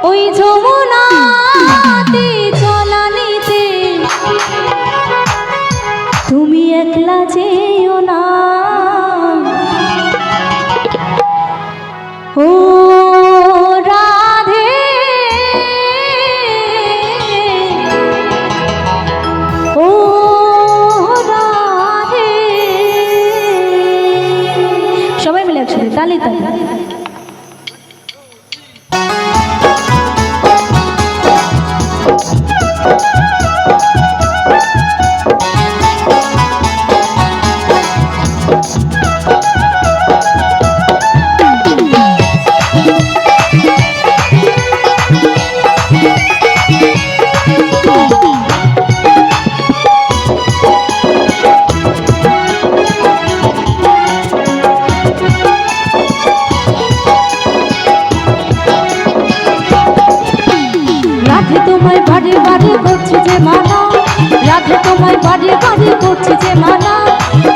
ওই যমুনাতে চলানিতে তুমি একলা যেও না। ও রাধে ও রাধে। সবাই মিলে একসাথে তালি তালি। রাধে তোমায় বাড়ি বাড়ি করছে যে মানা, রাধে তোমায় বাড়ি বাড়ি করছে যে মানা,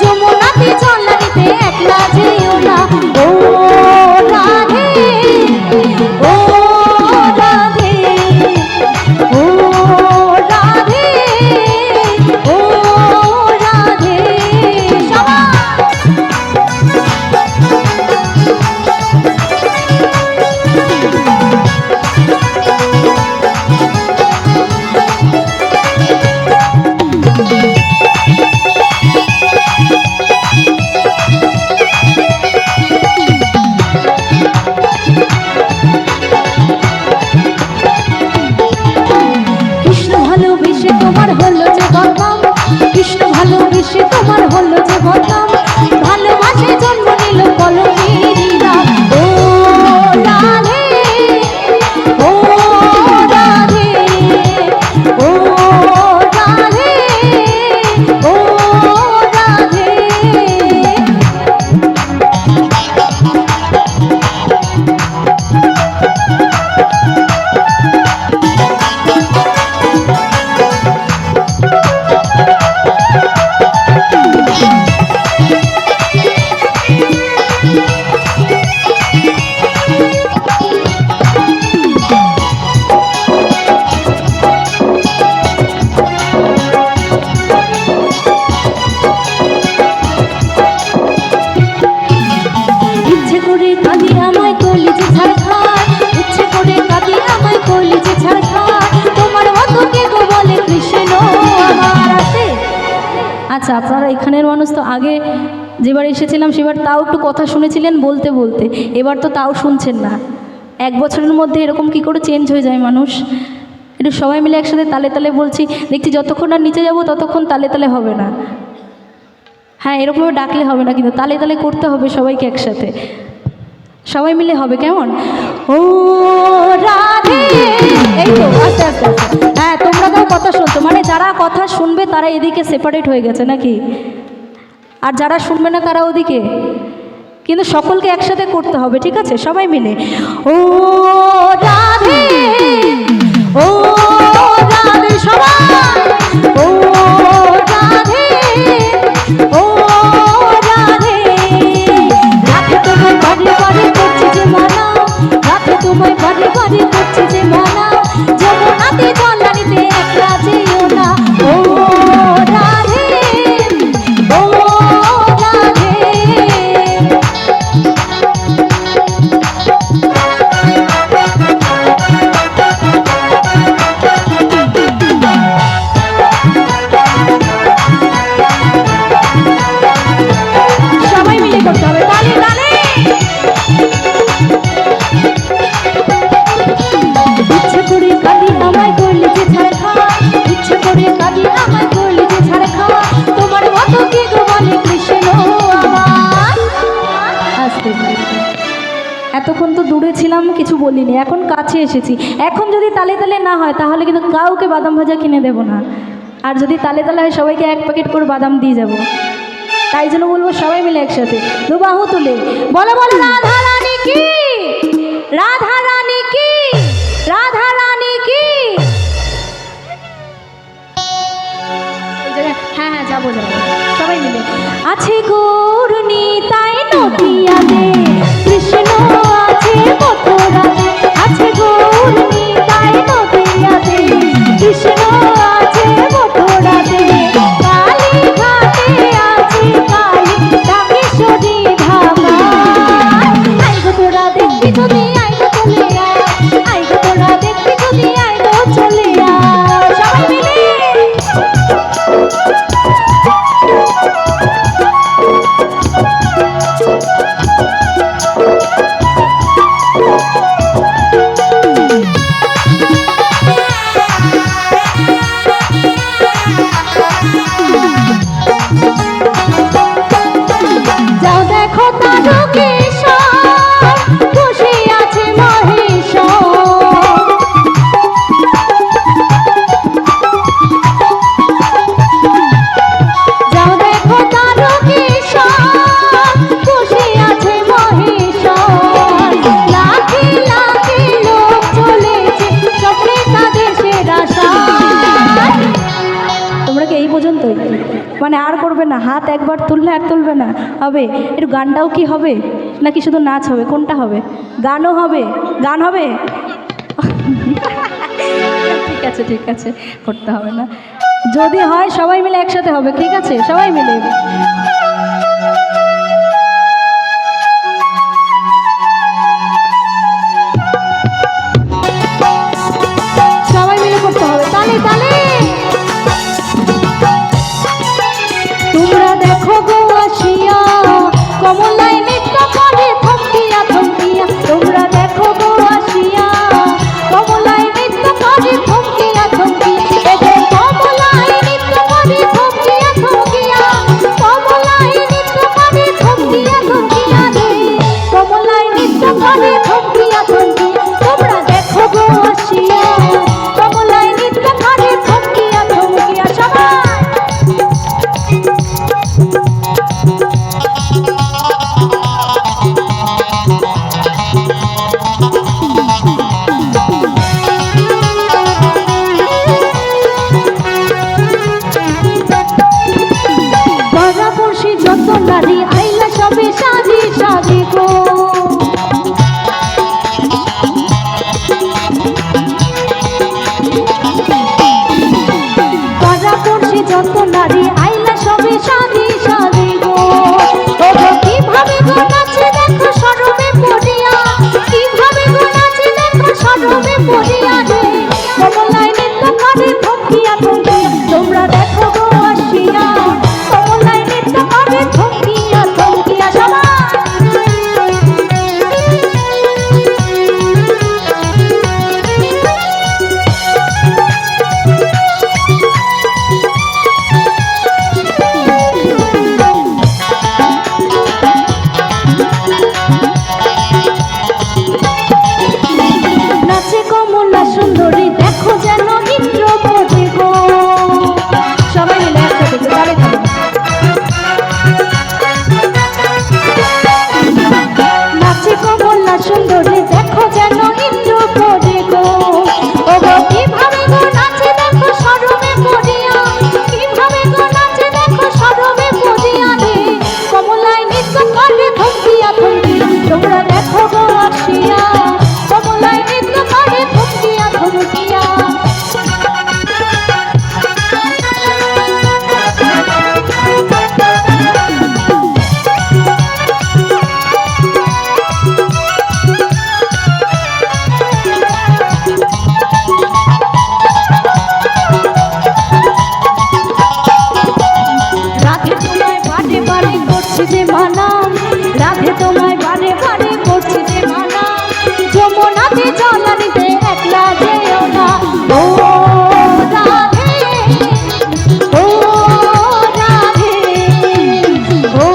যমুনাতে চলানিতে একলা যেও না। ও রাধে ও রাধে ও রাধে ও রাধে। তোমার হলো যে বদনাম, কৃষ্ণ ভালোবেসে তোমার হলো যে বদনাম, ভালোবাসে জন্ম নিল কলমেরিরা। ও রাধে ও রাধে ও রাধে ও রাধে। আচ্ছা, আপনারা এখানের মানুষ তো আগে যেবার এসেছিলাম সেবার তাও একটু কথা শুনেছিলেন বলতে বলতে, এবার তো তাও শুনছেন না। এক বছরের মধ্যে এরকম কি করে চেঞ্জ হয়ে যায় মানুষ? একটু সবাই মিলে একসাথে তালে তালে বলছি, দেখছি যতক্ষণ না নিচে যাব ততক্ষণ তালে তালে হবে না। হ্যাঁ, এরকমভাবে ডাকলে হবে না, কিন্তু তালে তালে করতে হবে সবাইকে একসাথে, সবাই মিলে হবে। কেমন? ও রাধে। এই তো আস্তে আস্তে আস্তে। হ্যাঁ, তোমরা তো কথা শুনছো, মানে যারা কথা শুনবে তারা এদিকে সেপারেট হয়ে গেছে নাকি, আর যারা শুনবে না তারা ওদিকে। কিন্তু সকলকে একসাথে করতে হবে, ঠিক আছে? সবাই মিলে ও রাধে ও রাধে। সবাই ও রাধে ও রাধে। রাধে তোমায় বাড়ি বাড়ি করছে যে মানা, রাধে তোমায় বাড়ি বাড়ি করছে যে মানা, যমুনাতে চলানিতে একলা যেও না। ও রাধে ও রাধে। সবাই মিলে করতে হবে, তালে তালে। ইচ্ছে করে কাঁদি আমায় করলে যে ছাড় খাওয়া, ইচ্ছে করে কাঁদি আমায় করলে যে ছাড় খাওয়া, তোমার মতো কে গো বলে কৃষ্ণ আমার। আস্তে এতক্ষণ তো দূরে ছিলাম, কিছু বলিনি, এখন কাছে এসেছি। এখন যদি তালে তালে না হয় তাহলে কিন্তু কাউকে বাদাম ভাজা কিনে দেব না, আর যদি তালে তালে হয় সবাইকে এক প্যাকেট করে বাদাম দিয়ে যাব। তাই জন্য বলবো সবাই মিলে একসাথে দুবাহু তুলে বলো বলো রাধা রানী কি, রাধা রানী কি, রাধা রানী কি। হ্যাঁ হ্যাঁ, যাবো যাবো সবাই মিলে। আছে গৌরনী তাই নদিয়াতে, কৃষ্ণ আছে মথুরাতে, আছে গৌরনী হবে না, হাত একবার তুললে আর তুলবে না, হবে? একটু গানটাও কি হবে নাকি শুধু নাচ হবে, কোনটা হবে? গানও হবে, গান হবে? ঠিক আছে ঠিক আছে, করতে হবে না, যদি হয় সবাই মিলে একসাথে হবে, ঠিক আছে? সবাই মিলে সবাই মিলে করতে হবে, তালে তালে। তোমরা দেখো গো আসিয়া কমলায় নৃত্য করে থমকিয়া থমকিয়া, তোমরা দেখো গো আসিয়া কমলায় নৃত্য করে থমকিয়া থমকিয়া, এদের কমলায় নৃত্য করে থমকিয়া থমকিয়া, কমলায় নৃত্য করে থমকিয়া থমকিয়া রে, কমলায় নৃত্য করে থমকিয়া থমকিয়া, তোমরা দেখো গো আসিয়া কমলায় নৃত্য করে থমকিয়া থমকিয়া। সবাই যত নারী আইলা সবে সাজি সাজি গো, পাড়া পড়শি যত নারী আইলা সবে সাজি সাজি গো, ওগো কিভাবে গো নাচে দেখো শরমে পড়িয়া, কিভাবে গো নাচে দেখো শরমে পড়িয়া রে, কমলায় নৃত্য করে থমকিয়া থমকিয়া, তোমরা দেখো গো আসিয়া কমলায় নৃত্য করে থমকিয়া থমকিয়া। সবাই নাচে কমলা সুন্দরী দেখো যেন ইন্দ্র বোধে গো, সবাই মিলে একসাথে তালে তালে। নাচে কমলা সুন্দরী দেখো যেন ইন্দ্র বোধে গো, ওগো কিভাবে গো নাচে দেখো শরমে পড়িয়া, কিভাবে গো নাচে দেখো শরমে পড়িয়া রে, কমলায় নৃত্য করে থমকিয়া থমকিয়া, তোমরা দেখো গো আসিয়া কমলায় নৃত্য করে থমকিয়া থমকিয়া। রাধে তোমায় বারে বারে করছি যে মানা, রাধে তোমায় বারে বারে করছি যে মানা, যমুনাতে জল আনিতে একলা যেও না, ও রাধে ও রাধে ও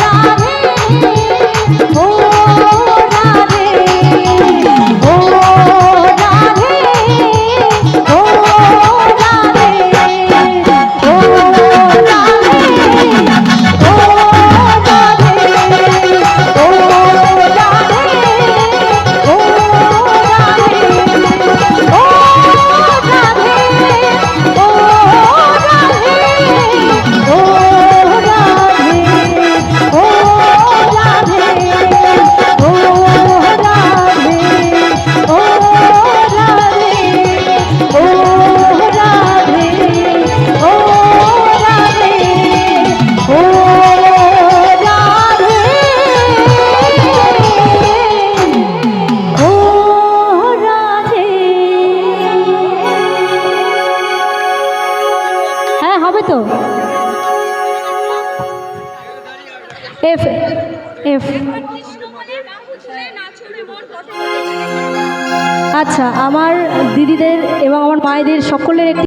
রাধে ও রাধে ও রাধে ও রাধে ও হবে তো? এফ এফ আচ্ছা, আমার দিদিদের এবং আমার মায়েদের সকলের একটি